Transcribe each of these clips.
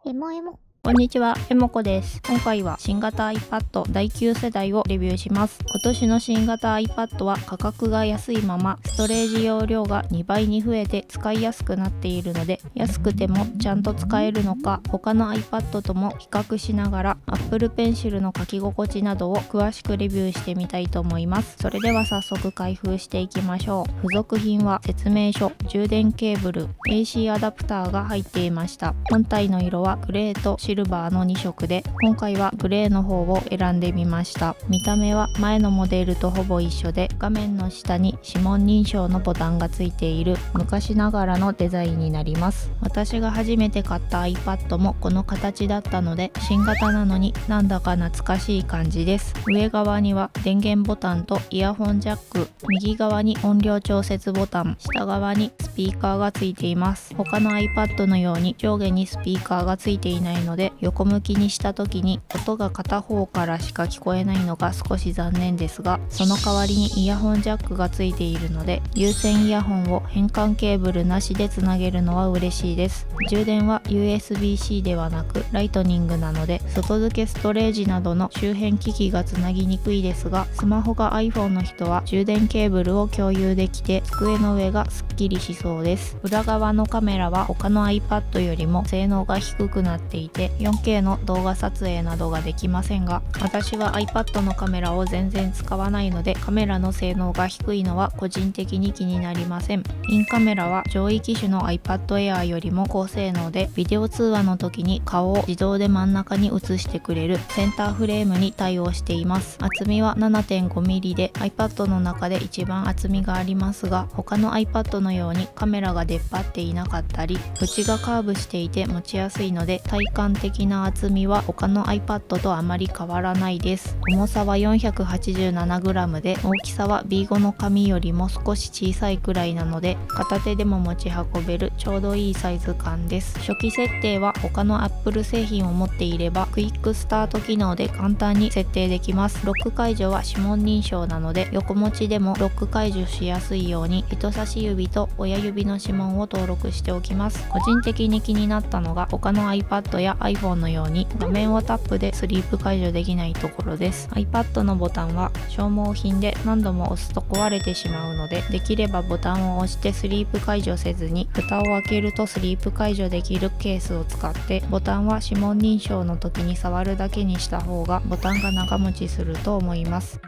エモエモ。こんにちは、えもこです。今回は新型 iPad 第9世代をレビューします。今年の新型 iPad は価格が安いままストレージ容量が2倍に増えて使いやすくなっているので、安くてもちゃんと使えるのか他の iPad とも比較しながら Apple Pencil の書き心地などを詳しくレビューしてみたいと思います。それでは早速開封していきましょう。付属品は説明書、充電ケーブル、AC アダプターが入っていました。本体の色はグレーとシルバーの2色で、今回はグレーの方を選んでみました。見た目は前のモデルとほぼ一緒で、画面の下に指紋認証のボタンがついている昔ながらのデザインになります。私が初めて買った iPad もこの形だったので、新型なのになんだか懐かしい感じです。上側には電源ボタンとイヤホンジャック、右側に音量調節ボタン、下側にスピーカーがついています。他の iPad のように上下にスピーカーがついていないので、横向きにした時に音が片方からしか聞こえないのが少し残念ですが、その代わりにイヤホンジャックがついているので、有線イヤホンを変換ケーブルなしでつなげるのは嬉しいです。充電は USB-C ではなくライトニングなので、外付けストレージなどの周辺機器がつなぎにくいですが、スマホが iPhone の人は充電ケーブルを共有できて机の上がすっきりしそうです。裏側のカメラは他の iPad よりも性能が低くなっていて、4K の動画撮影などができませんが、私は iPad のカメラを全然使わないので、カメラの性能が低いのは個人的に気になりません。インカメラは上位機種の iPad Air よりも高性能で、ビデオ通話の時に顔を自動で真ん中に映してくれるセンターフレームに対応しています。厚みは 7.5mm で iPad の中で一番厚みがありますが、他の iPad のようにカメラが出っ張っていなかったり、縁がカーブしていて持ちやすいので、体感的な厚みは他の iPad とあまり変わらないです。重さは 487g で、大きさは B5 の紙よりも少し小さいくらいなので、片手でも持ち運べるちょうどいいサイズ感です。初期設定は他の Apple 製品を持っていればクイックスタート機能で簡単に設定できます。ロック解除は指紋認証なので、横持ちでもロック解除しやすいように人差し指と親指の指紋を登録しておきます。個人的に気になったのが、他の iPad や iPhone のように画面をタップでスリープ解除できないところです。 iPad のボタンは消耗品で何度も押すと壊れてしまうので、できればボタンを押してスリープ解除せずに、蓋を開けるとスリープ解除できるケースを使って、ボタンは指紋認証の時に触るだけにした方がボタンが長持ちすると思います。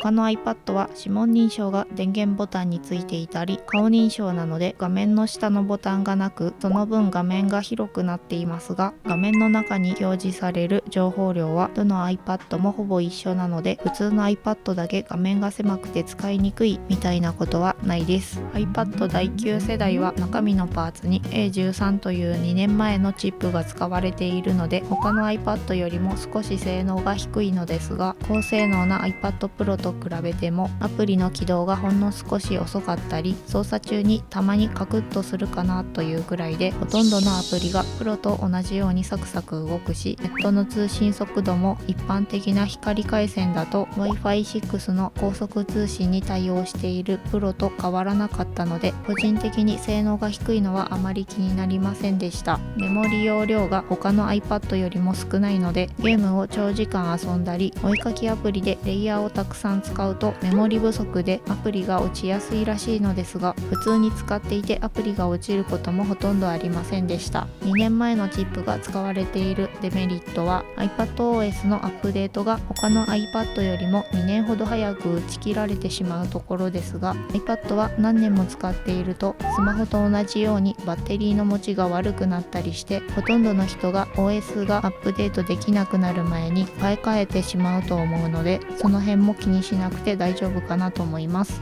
他の iPad は指紋認証が電源ボタンについていたり、顔認証なので画面の下のボタンがなく、その分画面が広くなっていますが、画面の中に表示される情報量はどの iPad もほぼ一緒なので、普通の iPad だけ画面が狭くて使いにくいみたいなことはないです。 iPad 第9世代は中身のパーツに A13 という2年前のチップが使われているので、他の iPad よりも少し性能が低いのですが、高性能な iPad Proと比べてもアプリの起動がほんの少し遅かったり、操作中にたまにカクッとするかなというくらいで、ほとんどのアプリがプロと同じようにサクサク動くし、ネットの通信速度も一般的な光回線だと Wi-Fi 6の高速通信に対応しているプロと変わらなかったので、個人的に性能が低いのはあまり気になりませんでした。メモリ容量が他の iPad よりも少ないので、ゲームを長時間遊んだり、お絵かきアプリでレイヤーをたくさん使うとメモリ不足でアプリが落ちやすいらしいのですが、普通に使っていてアプリが落ちることもほとんどありませんでした。2年前のチップが使われているデメリットは、 iPadOS のアップデートが他の iPad よりも2年ほど早く打ち切られてしまうところですが、 iPad は何年も使っているとスマホと同じようにバッテリーの持ちが悪くなったりして、ほとんどの人が OS がアップデートできなくなる前に買い替えてしまうと思うので、その辺も気にしなくて大丈夫かなと思います。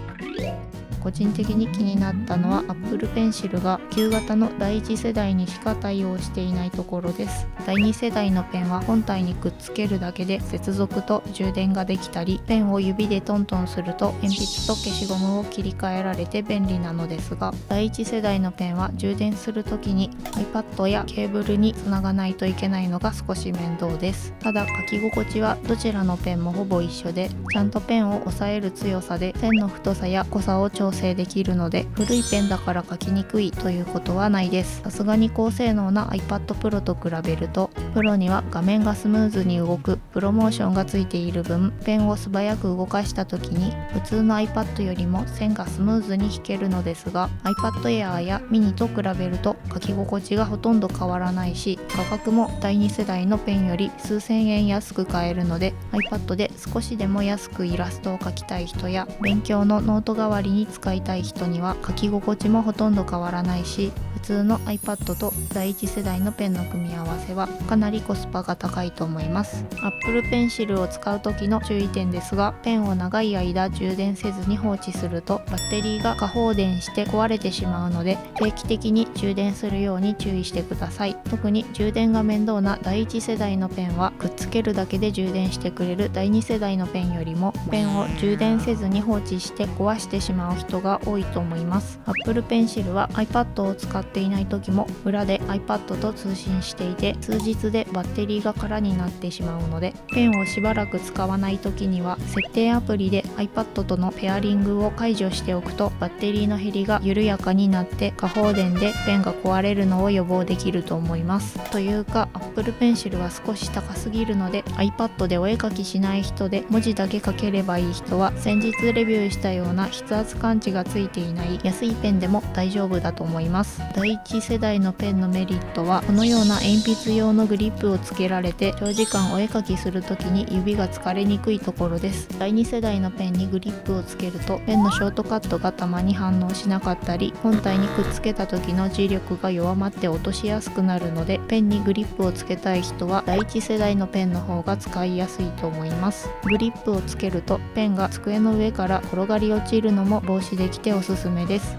個人的に気になったのは Apple Pencil が旧型の第1世代にしか対応していないところです。第2世代のペンは本体にくっつけるだけで接続と充電ができたり、ペンを指でトントンすると鉛筆と消しゴムを切り替えられて便利なのですが、第1世代のペンは充電するときに iPad やケーブルにつながないといけないのが少し面倒です。ただ書き心地はどちらのペンもほぼ一緒で、ちゃんとペンを押さえる強さで線の太さや濃さを調調整できるので、古いペンだから書きにくいということはないです。さすがに高性能な iPad Pro と比べると、プロには画面がスムーズに動くプロモーションがついている分、ペンを素早く動かした時に普通の iPad よりも線がスムーズに引けるのですが、 iPad Air や mini と比べると書き心地がほとんど変わらないし、価格も第2世代のペンより数千円安く買えるので、 iPad で少しでも安くイラストを描きたい人や勉強のノート代わりに使いたい人には書き心地もほとんど変わらないし、普通の iPad と第1世代のペンの組み合わせはかなりコスパが高いと思います。 Apple Pencil を使う時の注意点ですが、ペンを長い間充電せずに放置するとバッテリーが過放電して壊れてしまうので、定期的に充電するように注意してください。特に充電が面倒な第1世代のペンは、くっつけるだけで充電してくれる第2世代のペンよりもペンを充電せずに放置して壊してしまう人が多いと思います。 Apple Pencil は iPad を使っていない時も裏で iPad と通信していて、数日でバッテリーが空になってしまうので、ペンをしばらく使わない時には設定アプリで iPad とのペアリングを解除しておくと、バッテリーの減りが緩やかになって過放電でペンが壊れるのを予防できると思います。というか Apple Pencil は少し高すぎるので、 iPad でお絵描きしない人で文字だけ書ければいい人は、先日レビューしたような筆圧感知がついていない安いペンでも大丈夫だと思います。第1世代のペンのメリットは、このような鉛筆用のグリップをつけられて長時間お絵描きするときに指が疲れにくいところです。第2世代のペンにグリップをつけると、ペンのショートカットがたまに反応しなかったり、本体にくっつけた時の磁力が弱まって落としやすくなるので、ペンにグリップをつけたい人は第1世代のペンの方が使いやすいと思います。グリップをつけるとペンが机の上から転がり落ちるのも防止できておすすめです。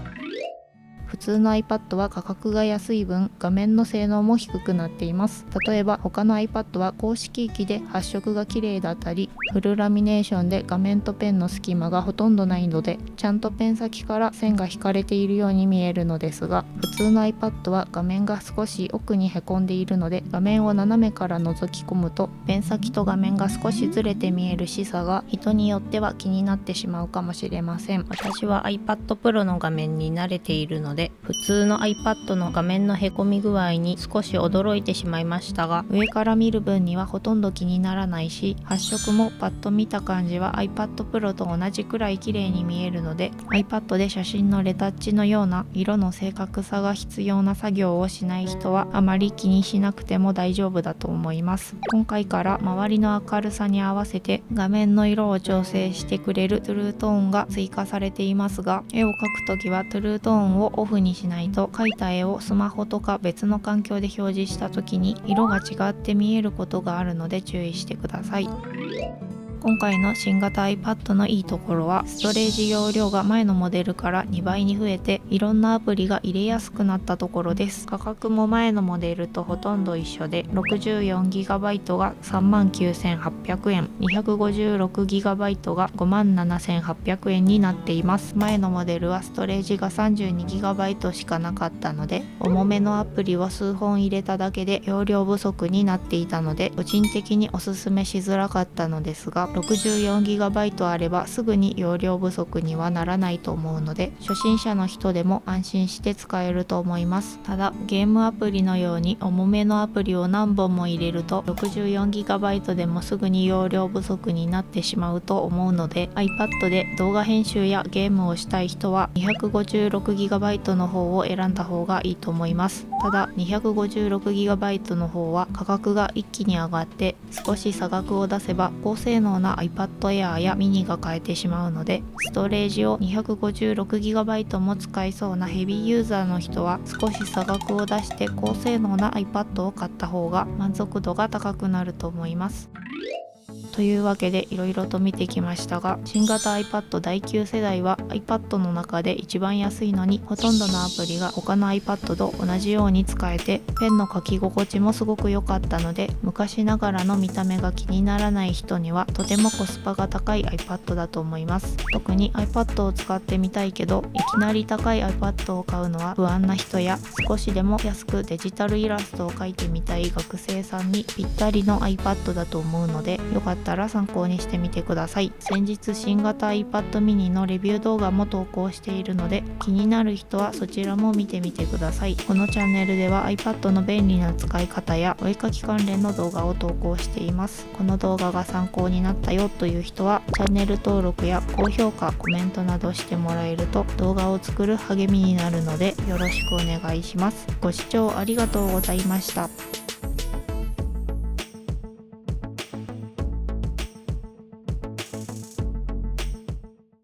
普通の iPad は価格が安い分、画面の性能も低くなっています。例えば他の iPad は公式機で発色が綺麗だったり、フルラミネーションで画面とペンの隙間がほとんどないので、ちゃんとペン先から線が引かれているように見えるのですが、普通の iPad は画面が少し奥にへこんでいるので、画面を斜めから覗き込むとペン先と画面が少しずれて見えるしさが人によっては気になってしまうかもしれません。私は iPad Pro の画面に慣れているので、普通の iPad の画面のへこみ具合に少し驚いてしまいましたが、上から見る分にはほとんど気にならないし、発色もパッと見た感じは iPad Pro と同じくらい綺麗に見えるので、 iPad で写真のレタッチのような色の正確さが必要な作業をしない人はあまり気にしなくても大丈夫だと思います。今回から周りの明るさに合わせて画面の色を調整してくれるトゥルートーンが追加されていますが、絵を描くときはトゥルートーンをオフにしないと、描いた絵をスマホとか別の環境で表示した時に色が違って見えることがあるので注意してください。今回の新型 iPad のいいところは、ストレージ容量が前のモデルから2倍に増えて、いろんなアプリが入れやすくなったところです。価格も前のモデルとほとんど一緒で、64GB が 39,800 円、256GB が 57,800 円になっています。前のモデルはストレージが 32GB しかなかったので、重めのアプリを数本入れただけで容量不足になっていたので、個人的におすすめしづらかったのですが、64GB あればすぐに容量不足にはならないと思うので、初心者の人でも安心して使えると思います。ただゲームアプリのように重めのアプリを何本も入れると 64GB でもすぐに容量不足になってしまうと思うので、 iPad で動画編集やゲームをしたい人は 256GB の方を選んだ方がいいと思います。ただ 256GB の方は価格が一気に上がって、少し差額を出せば高性能な iPad Air や mini が買えてしまうので、ストレージを 256GB も使いそうなヘビーユーザーの人は少し差額を出して高性能な iPad を買った方が満足度が高くなると思います。というわけでいろいろと見てきましたが、新型 iPad 第9世代は iPad の中で一番安いのに、ほとんどのアプリが他の iPad と同じように使えて、ペンの書き心地もすごく良かったので、昔ながらの見た目が気にならない人にはとてもコスパが高い iPad だと思います。特に iPad を使ってみたいけどいきなり高い iPad を買うのは不安な人や、少しでも安くデジタルイラストを描いてみたい学生さんにぴったりの iPad だと思うので、よかっったら参考にしてみてください。先日新型 iPad mini のレビュー動画も投稿しているので、気になる人はそちらも見てみてください。このチャンネルでは iPad の便利な使い方やお絵かき関連の動画を投稿しています。この動画が参考になったよという人はチャンネル登録や高評価、コメントなどしてもらえると動画を作る励みになるのでよろしくお願いします。ご視聴ありがとうございました。